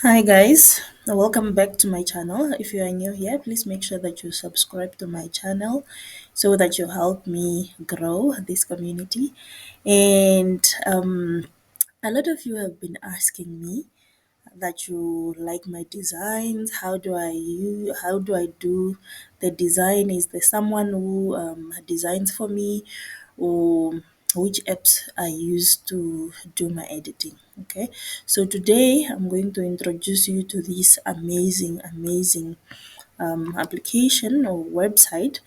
Hi guys, welcome back to my channel. If you are new here, please make sure that you subscribe to my channel so that you help me grow this community. And a lot of you have been asking me that you like my designs. How do I do the design? Is there someone who designs for me, or which apps I use to do my editing? Okay, so today I'm going to introduce you to this amazing application or website.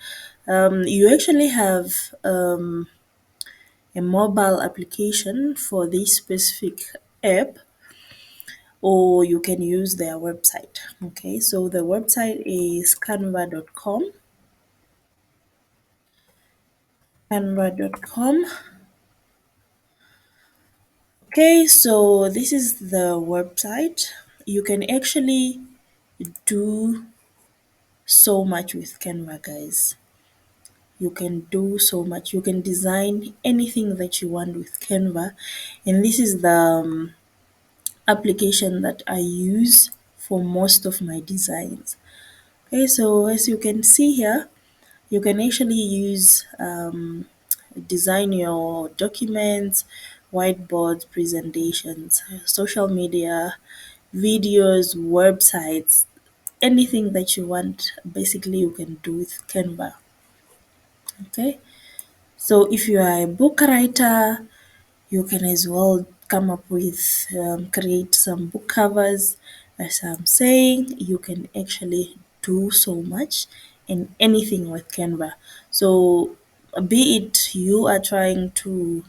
You actually have a mobile application for this specific app, or you can use their website. Okay, so the website is canva.com. Canva.com. Okay, so this is the website. You can actually do so much with Canva, guys. You can do so much. You can design anything that you want with Canva, and this is the application that I use for most of my designs. Okay, so as you can see here, you can actually use design your documents, whiteboards, presentations, social media, videos, websites, anything that you want. Basically, you can do with Canva. Okay, so if you are a book writer, you can as well come up with create some book covers. As I'm saying, you can actually do so much in anything with Canva. So be it you are trying to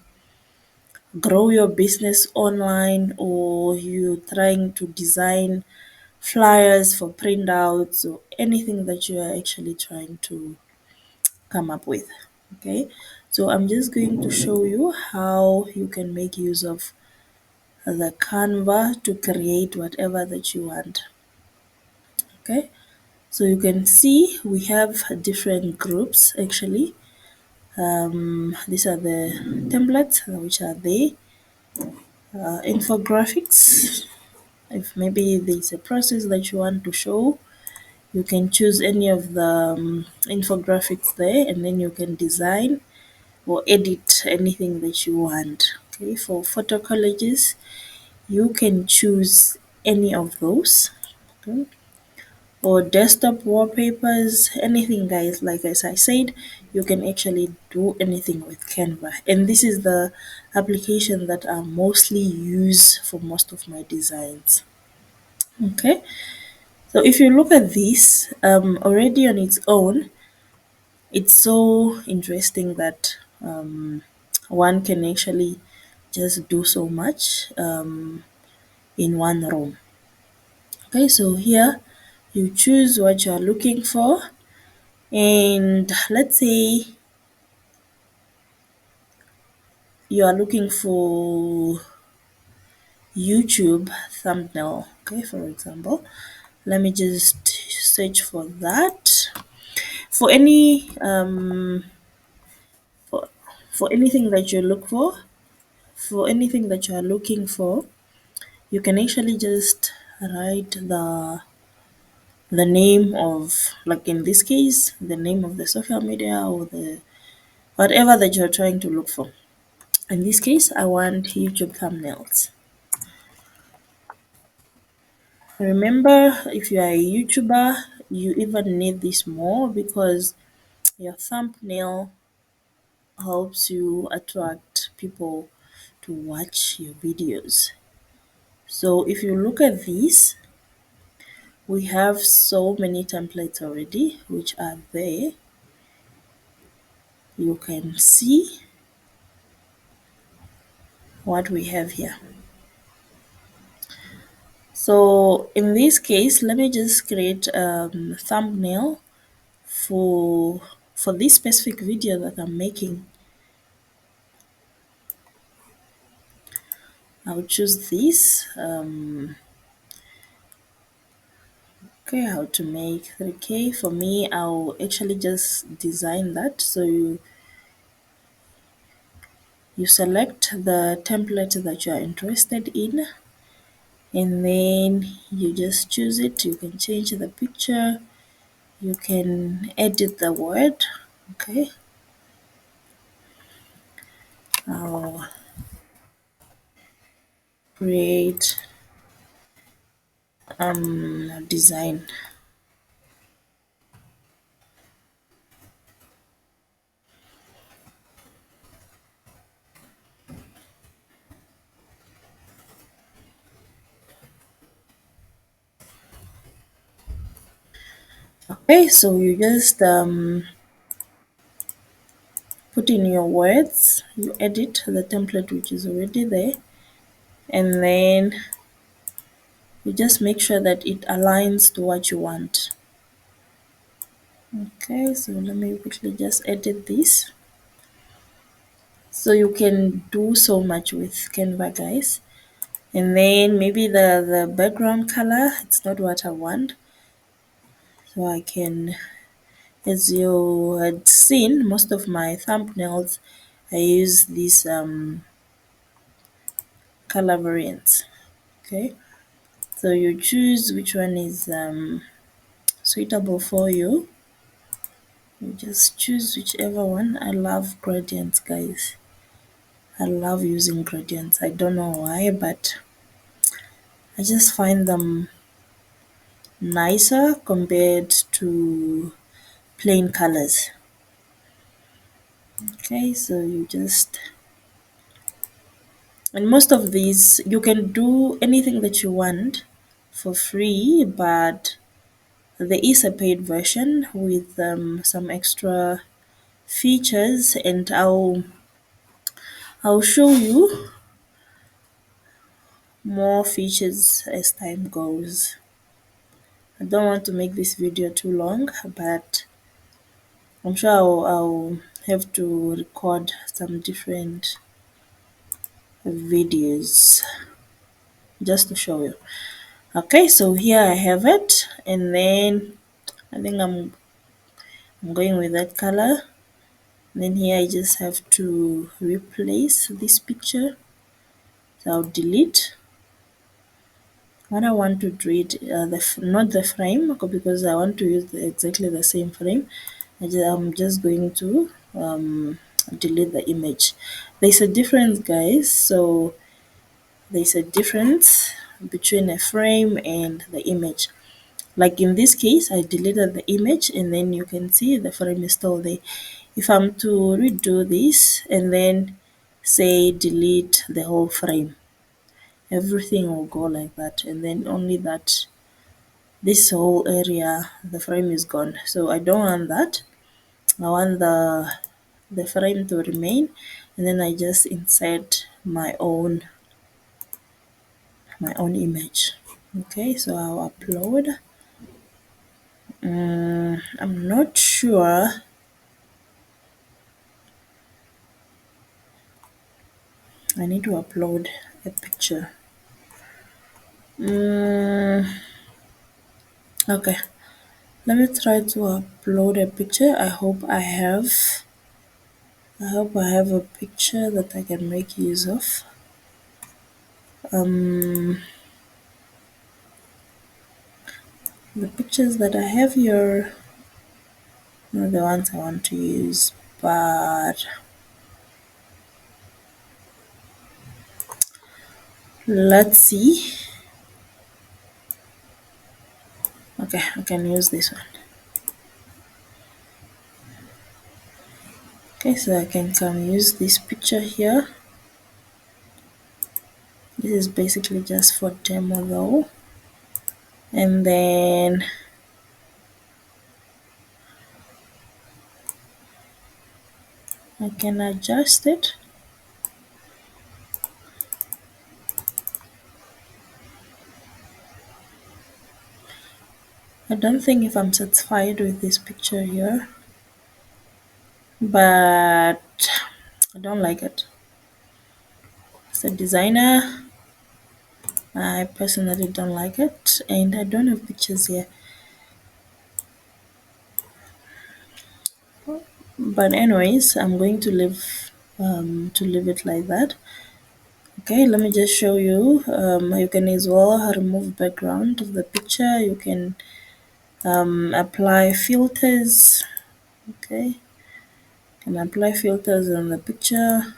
grow your business online, or you're trying to design flyers for printouts, or anything that you are actually trying to come up with. Okay, so I'm just going to show you how you can make use of the Canva to create whatever that you want. Okay, so you can see we have different groups actually. These are the templates which are there. Infographics. If maybe there's a process that you want to show, you can choose any of the infographics there, and then you can design or edit anything that you want. Okay, for photo collages, you can choose any of those. Okay, or desktop wallpapers, anything, guys. Like as I said, you can actually do anything with Canva, and this is the application that I mostly use for most of my designs. Okay, so if you look at this already on its own, it's so interesting that one can actually just do so much in one room. Okay, so here you choose what you are looking for, and let's say you are looking for YouTube thumbnail. Okay, for example, let me just search for that. For any for, for anything that you look for anything that you are looking for, you can actually just write the name of, like in this case, the name of the social media, or the whatever that you're trying to look for. In this case, I want YouTube thumbnails. Remember, if you are a YouTuber, you even need this more, because your thumbnail helps you attract people to watch your videos. So if you look at these, we have so many templates already which are there. You can see what we have here. So in this case, let me just create a thumbnail for this specific video that I'm making. I'll choose this. Okay, how to make 3K. For me, I'll actually just design that. So you select the template that you are interested in, and then you just choose it. You can change the picture, you can edit the word. Okay, I'll create design. Okay, so you just put in your words, you edit the template which is already there, and then you just make sure that it aligns to what you want. Okay, so let me quickly just edit this. So you can do so much with Canva, guys. And then maybe the background color, it's not what I want. So I can, as you had seen, most of my thumbnails, I use these color variants. Okay, so you choose which one is suitable for you. You just choose whichever one. I love gradients, guys. I love using gradients. I don't know why, but I just find them nicer compared to plain colors. Okay, so you just, and most of these you can do anything that you want for free, but there is a paid version with some extra features, and I'll show you more features as time goes. I don't want to make this video too long, but I'm sure I'll have to record some different videos just to show you. Okay, so here I have it, and then I think I'm going with that color. Then here I just have to replace this picture. So I'll delete. What I want to delete, not the frame, because I want to use exactly the same frame. I'm just going to delete the image. There's a difference, guys. So there's a difference between a frame and the image. Like in this case, I deleted the image, and then you can see the frame is still there. If I'm to redo this and then say delete the whole frame, everything will go like that, and then only that this whole area, the frame is gone. So I don't want that. I want the frame to remain, and then I just insert my own image. Okay, so I'll upload. I'm not sure. I need to upload a picture. Okay, let me try to upload a picture. I hope I have a picture that I can make use of. The pictures that I have here are the ones I want to use, but let's see. Okay, I can use this one. Okay, so I can come use this picture here. This is basically just for demo though. And then I can adjust it. I don't think if I'm satisfied with this picture here, but I don't like it. As a designer, I personally don't like it, and I don't have pictures here. But anyways, I'm going to leave it like that. Okay, let me just show you. You can as well remove background of the picture. You can apply filters. Okay, can apply filters on the picture.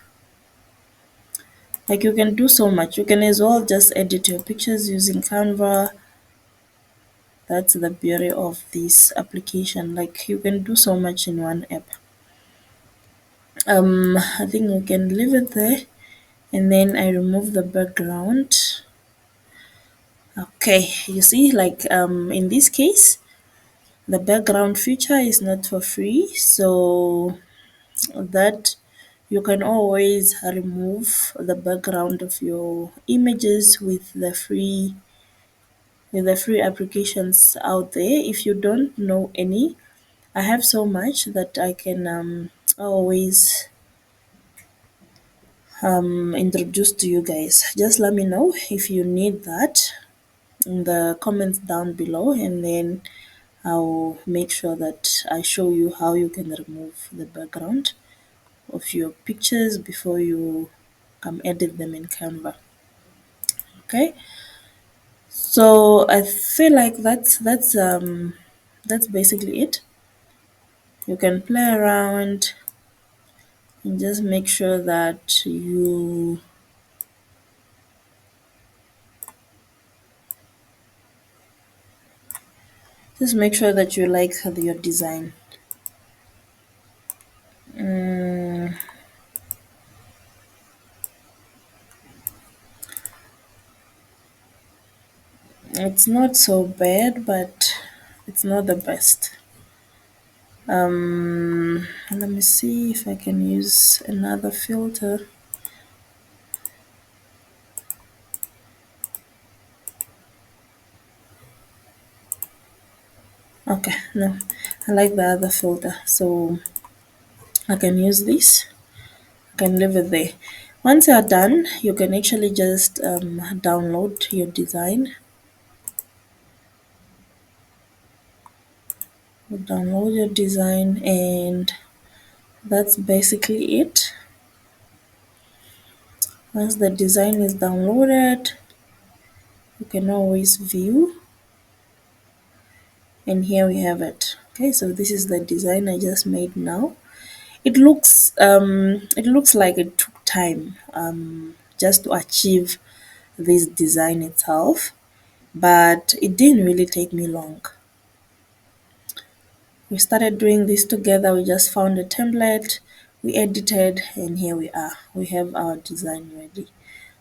Like you can do so much. You can as well just edit your pictures using Canva. That's the beauty of this application. Like you can do so much in one app. I think we can leave it there, and then I remove the background. Okay, you see, like in this case, the background feature is not for free, so that you can always remove the background of your images with the free applications out there. If you don't know any, I have so much that I can always introduce to you guys. Just let me know if you need that in the comments down below, and then I'll make sure that I show you how you can remove the background of your pictures before you edit them in Canva. Okay, so I feel like that's basically it. You can play around and just make sure that you like your design. Mm, it's not so bad, but it's not the best. Let me see if I can use another filter. Okay, no, I like the other filter, so I can use this. I can leave it there. Once you're done, you can actually just download your design. Download your design, and that's basically it. Once the design is downloaded, you can always view, and here we have it. Okay, so this is the design I just made now. It looks like it took time just to achieve this design itself, but it didn't really take me long. We started doing this together. We just found a template, we edited, and here we are. We have our design ready.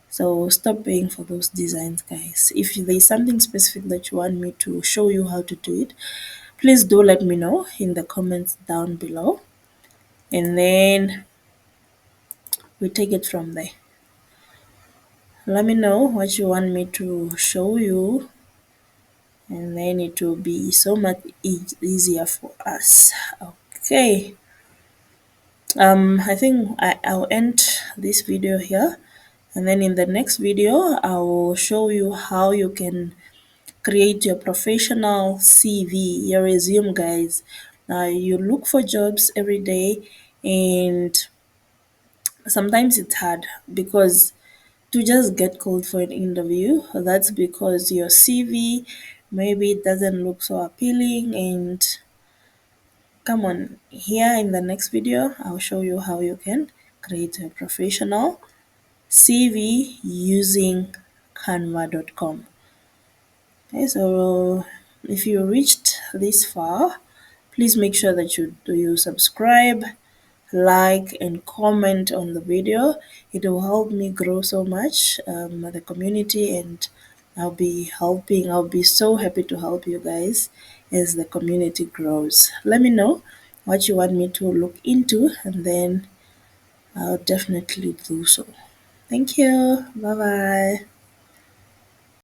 So stop paying for those designs, guys. If there's something specific that you want me to show you how to do it, please do let me know in the comments down below, and then we take it from there. Let me know what you want me to show you, and then it will be so much easier for us. Okay. I think I'll end this video here, and then in the next video I will show you how you can create your professional CV, your resume, guys. You look for jobs every day, and sometimes it's hard because to just get called for an interview, that's because your CV maybe it doesn't look so appealing. And come on, here in the next video I'll show you how you can create a professional CV using canva.com. Okay, so if you reached this far, please make sure that you subscribe, like, and comment on the video. It will help me grow so much, the community, and I'll be so happy to help you guys as the community grows. Let me know what you want me to look into, and then I'll definitely do so. Thank you. Bye bye.